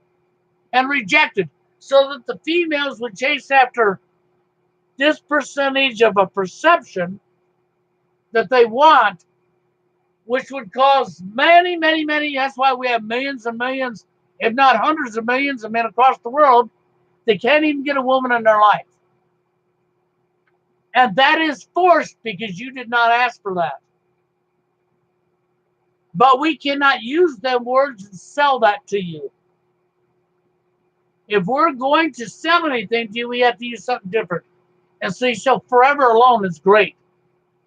and rejected, so that the females would chase after this percentage of a perception that they want, which would cause many, many, many. That's why we have millions and millions, if not hundreds of millions of men across the world that can't even get a woman in their life. And that is forced because you did not ask for that. But we cannot use them words and sell that to you. If we're going to sell anything to you, we have to use something different. And so Forever Alone is great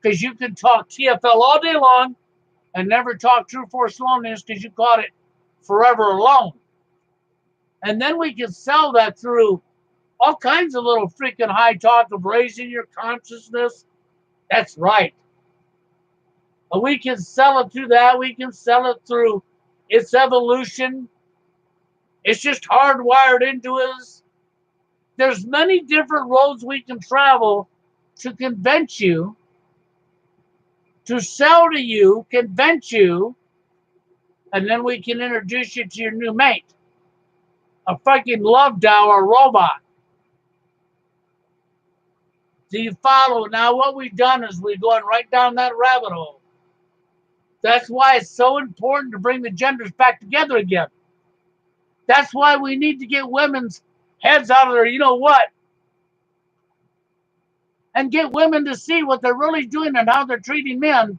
because you can talk TFL all day long and never talk True Force Loneliness because you caught it Forever Alone. And then we can sell that through all kinds of little freaking high talk of raising your consciousness. That's right. We can sell it through that. We can sell it through its evolution. It's just hardwired into us. There's many different roads we can travel to convince you, to sell to you, convince you, and then we can introduce you to your new mate. A fucking love doll or robot. Do you follow? Now what we've done is we're going right down that rabbit hole. That's why it's so important to bring the genders back together again. That's why we need to get women's heads out of there, you know what? And get women to see what they're really doing and how they're treating men.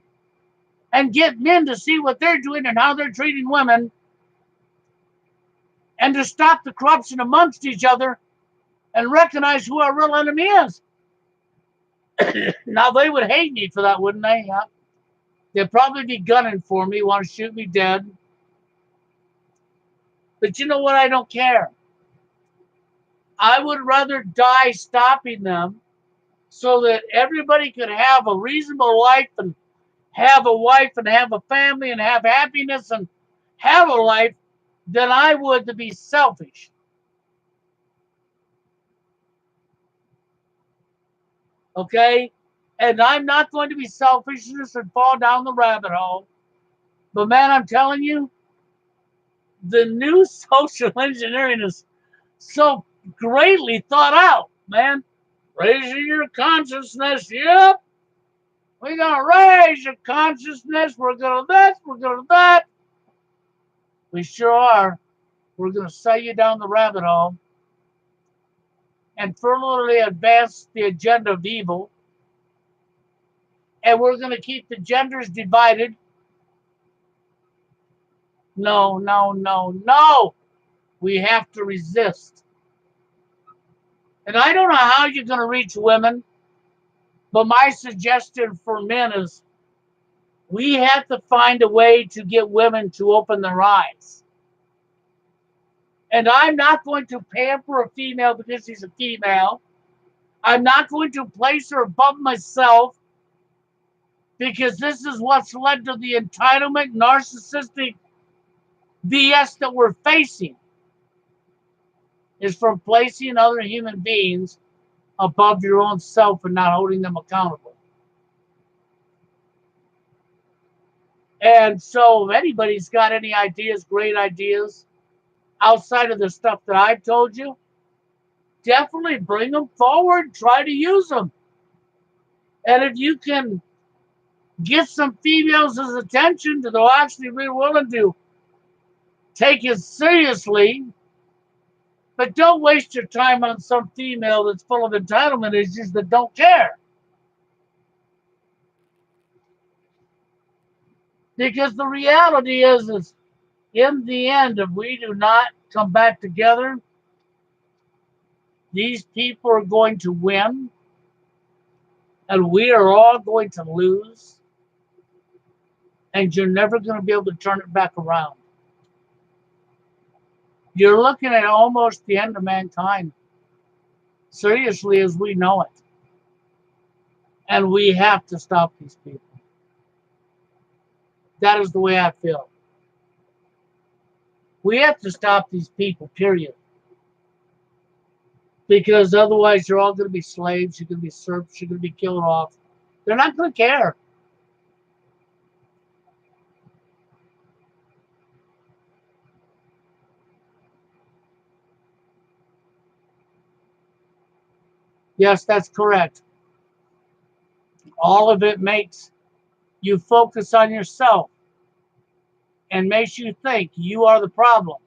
And get men to see what they're doing and how they're treating women. And to stop the corruption amongst each other and recognize who our real enemy is. Now, they would hate me for that, wouldn't they? Yeah. They'd probably be gunning for me, want to shoot me dead. But you know what? I don't care. I would rather die stopping them so that everybody could have a reasonable life and have a wife and have a family and have happiness and have a life than I would to be selfish. Okay? And I'm not going to be selfish and fall down the rabbit hole. But man, I'm telling you, the new social engineering is so greatly thought out, man. Raising your consciousness. Yep. We're going to raise your consciousness. We're going to this. We're going to that. We sure are. We're going to sell you down the rabbit hole and furtherly advance the agenda of evil. And we're going to keep the genders divided. No, no, no, no. We have to resist. And I don't know how you're going to reach women, but my suggestion for men is we have to find a way to get women to open their eyes. And I'm not going to pamper a female because she's a female. I'm not going to place her above myself because this is what's led to the entitlement, narcissistic BS that we're facing, is from placing other human beings above your own self and not holding them accountable. And so if anybody's got any ideas, great ideas, outside of the stuff that I've told you, definitely bring them forward, try to use them. And if you can get some females' attention to they'll actually be willing to take it seriously, but don't waste your time on some female that's full of entitlement issues that don't care. Because the reality is in the end, if we do not come back together, these people are going to win, and we are all going to lose. and you're never going to be able to turn it back around. You're looking at almost the end of mankind, seriously, as we know it. And we have to stop these people. That is the way I feel. We have to stop these people, period. Because otherwise you're all going to be slaves, you're going to be serfs, you're going to be killed off. They're not going to care. Yes, that's correct. All of it makes you focus on yourself and makes you think you are the problem,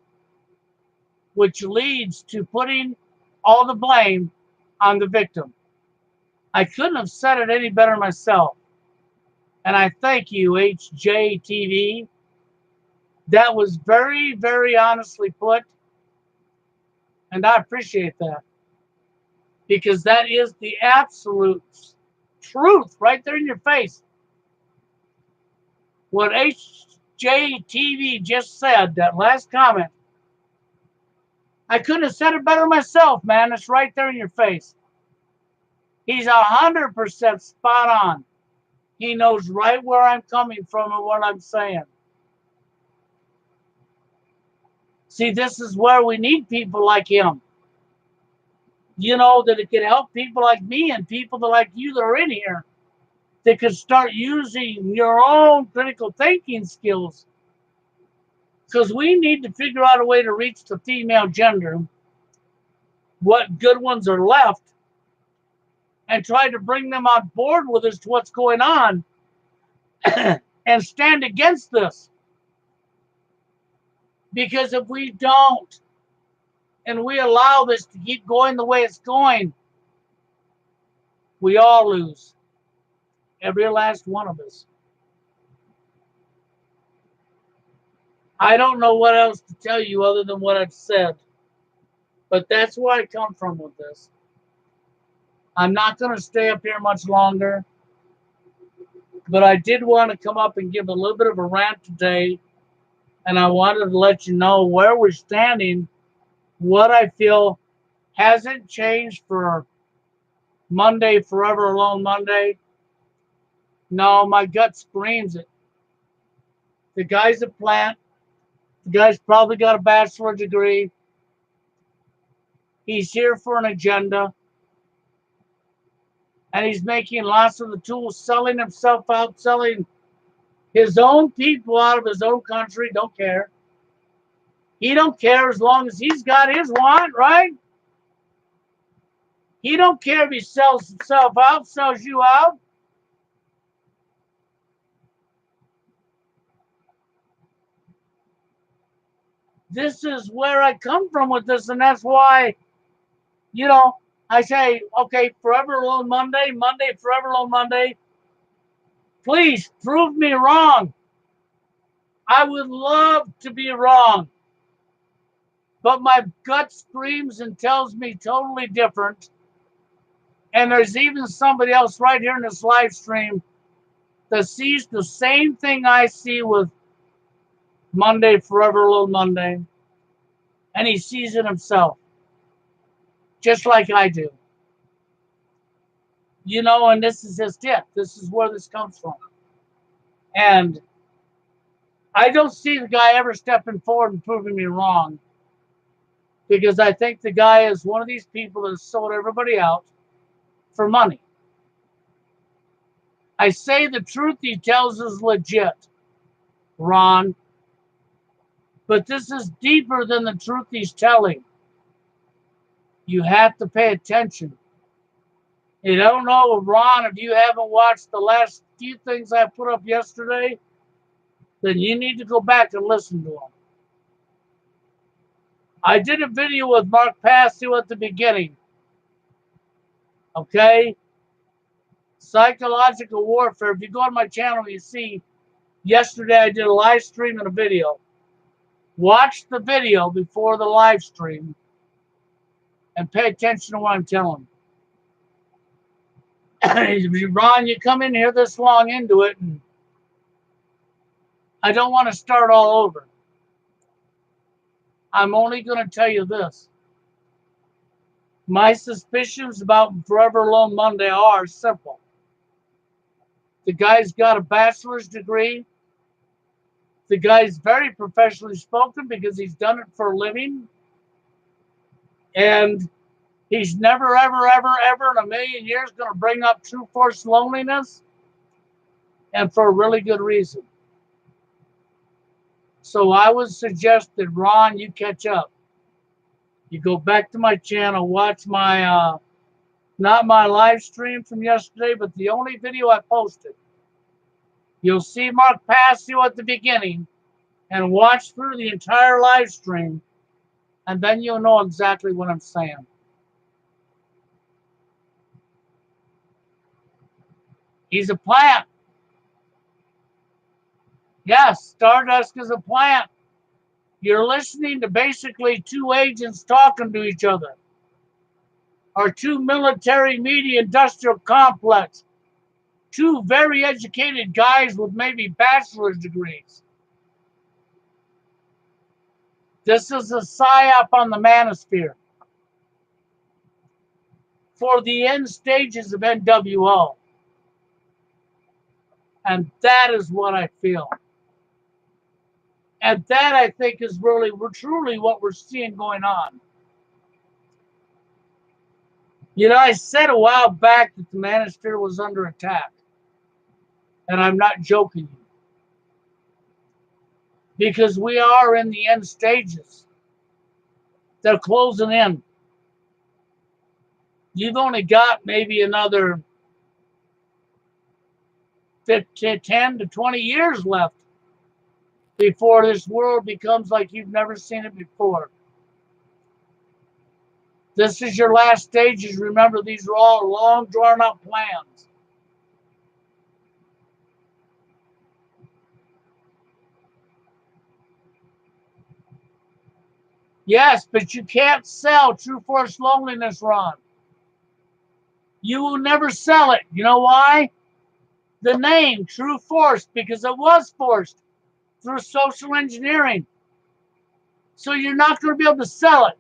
which leads to putting all the blame on the victim. I couldn't have said it any better myself. And I thank you, HJTV. That was very, very honestly put. And I appreciate that. Because that is the absolute truth right there in your face. What HJTV just said, that last comment, I couldn't have said it better myself, man. It's right there in your face. He's 100% spot on. He knows right where I'm coming from and what I'm saying. See, this is where we need people like him. You know, that it can help people like me and people that like you that are in here that could start using your own critical thinking skills. Because we need to figure out a way to reach the female gender, what good ones are left, and try to bring them on board with us to what's going on and stand against this. Because if we don't, and we allow this to keep going the way it's going, we all lose. Every last one of us. I don't know what else to tell you other than what I've said. But that's where I come from with this. I'm not going to stay up here much longer. But I did want to come up and give a little bit of a rant today. And I wanted to let you know where we're standing. What I feel hasn't changed for Monday, Forever Alone Monday. No, my gut screams it. The guy's a plant. The guy's probably got a bachelor degree. He's here for an agenda. And he's making lots of the tools, selling himself out, selling his own people out of his own country. Don't care. He don't care as long as he's got his want, right? He don't care if he sells himself out, sells you out. This is where I come from with this, and that's why, you know, I say, okay, Forever Alone Monday, Monday, Forever Alone Monday. Please prove me wrong. I would love to be wrong. But my gut screams and tells me totally different. And there's even somebody else right here in this live stream that sees the same thing I see with Monday, Forever Alone Monday. And he sees it himself. Just like I do. You know, and this is just it. This is where this comes from. And I don't see the guy ever stepping forward and proving me wrong. Because I think the guy is one of these people that has sold everybody out for money. I say the truth he tells is legit, Ron. But this is deeper than the truth he's telling. You have to pay attention. You don't know, Ron, if you haven't watched the last few things I put up yesterday, then you need to go back and listen to them. I did a video with Mark Passio at the beginning. Okay? Psychological warfare. If you go on my channel, you see yesterday I did a live stream and a video. Watch the video before the live stream and pay attention to what I'm telling you. Ron, you come in here this long into it, and I don't want to start all over. I'm only going to tell you this. My suspicions about Forever Alone Monday are simple. The guy's got a bachelor's degree. The guy's very professionally spoken because he's done it for a living. And he's never, ever, ever, ever in a million years going to bring up true force loneliness. And for a really good reason. So I would suggest that, Ron, you catch up. You go back to my channel, watch my, not my live stream from yesterday, but the only video I posted. You'll see Mark Passio at the beginning and watch through the entire live stream, and then you'll know exactly what I'm saying. He's a plant. Yes, Stardust is a plant. You're listening to basically two agents talking to each other. Or two military media industrial complex. Two very educated guys with maybe bachelor's degrees. This is a psyop on the manosphere for the end stages of NWO. And that is what I feel. And that, I think, is really, truly what we're seeing going on. You know, I said a while back that the manosphere was under attack. And I'm not joking. Because we are in the end stages. They're closing in. You've only got maybe another 10 to 20 years left before this world becomes like you've never seen it before. This is your last stages. Remember, these are all long, drawn-out plans. Yes, but you can't sell True Force Loneliness, Ron. You will never sell it. You know why? The name, True Force, because it was forced through social engineering. So you're not going to be able to sell it.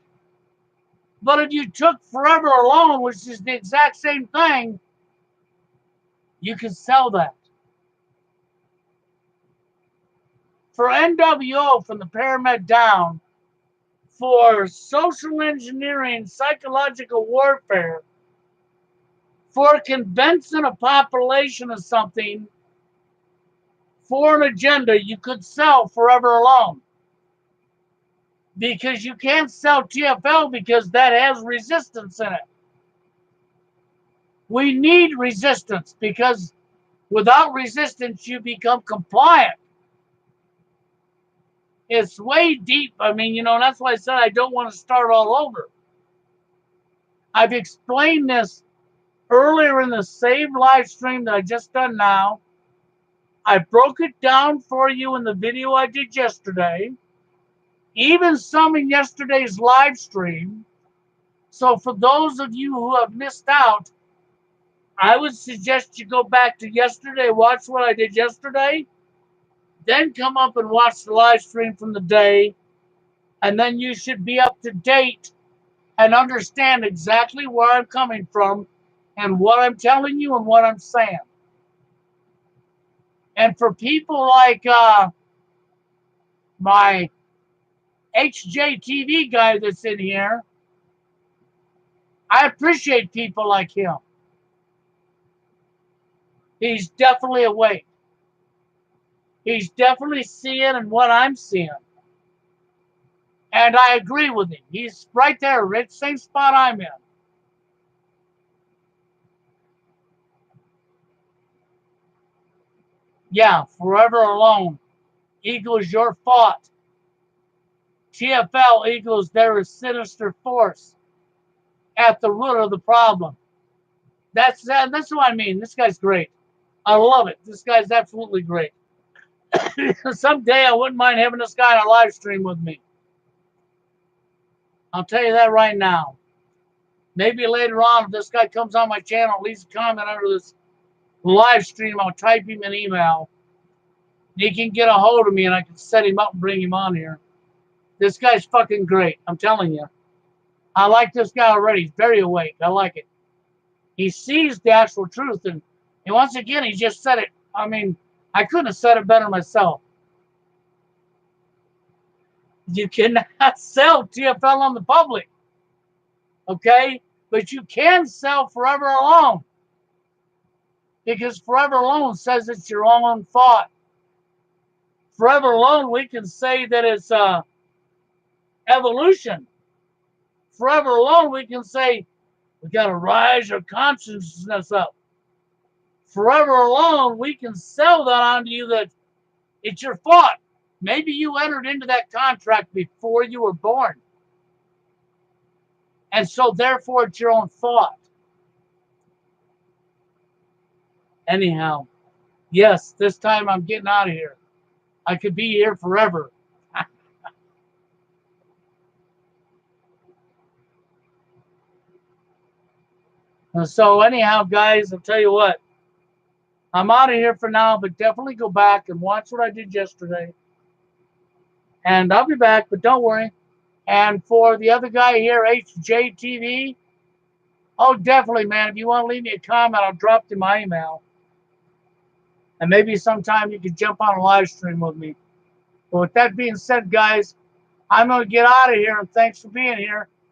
But if you took Forever Alone, which is the exact same thing, you can sell that. For NWO, from the Pyramid down, for social engineering, psychological warfare, for convincing a population of something, for an agenda, you could sell Forever Alone. Because you can't sell TFL because that has resistance in it. We need resistance because without resistance, you become compliant. It's way deep. I mean, you know, that's why I said I don't want to start all over. I've explained this earlier in the same live stream that I just done now. I broke it down for you in the video I did yesterday. Even some in yesterday's live stream. So for those of you who have missed out, I would suggest you go back to yesterday, watch what I did yesterday, then come up and watch the live stream from the day, and then you should be up to date and understand exactly where I'm coming from and what I'm telling you and what I'm saying. And for people like my HJTV guy that's in here, I appreciate people like him. He's definitely awake. He's definitely seeing and what I'm seeing. And I agree with him. He's right there, Rich, same spot I'm in. Yeah, Forever Alone equals your fault. TFL equals there is sinister force at the root of the problem. That's what I mean. This guy's great. I love it. This guy's absolutely great. Someday I wouldn't mind having this guy on a live stream with me. I'll tell you that right now. Maybe later on, if this guy comes on my channel, leaves a comment under this live stream, I'll type him an email. He can get a hold of me and I can set him up and bring him on here. This guy's fucking great. I'm telling you. I like this guy already. He's very awake. I like it. He sees the actual truth. And once again, he just said it. I mean, I couldn't have said it better myself. You cannot sell TFL on the public. Okay? But you can sell Forever Alone. Because Forever Alone says it's your own thought. Forever Alone, we can say that it's evolution. Forever Alone, we can say we got to rise your consciousness up. Forever Alone, we can sell that onto you that it's your thought. Maybe you entered into that contract before you were born. And so therefore it's your own thought. Anyhow, yes, this time I'm getting out of here. I could be here forever. And so anyhow, guys, I'll tell you what. I'm out of here for now, but definitely go back and watch what I did yesterday. And I'll be back, but don't worry. And for the other guy here, HJTV, oh, definitely, man. If you want to leave me a comment, I'll drop to my email. And maybe sometime you can jump on a live stream with me. But with that being said, guys, I'm going to get out of here. And thanks for being here.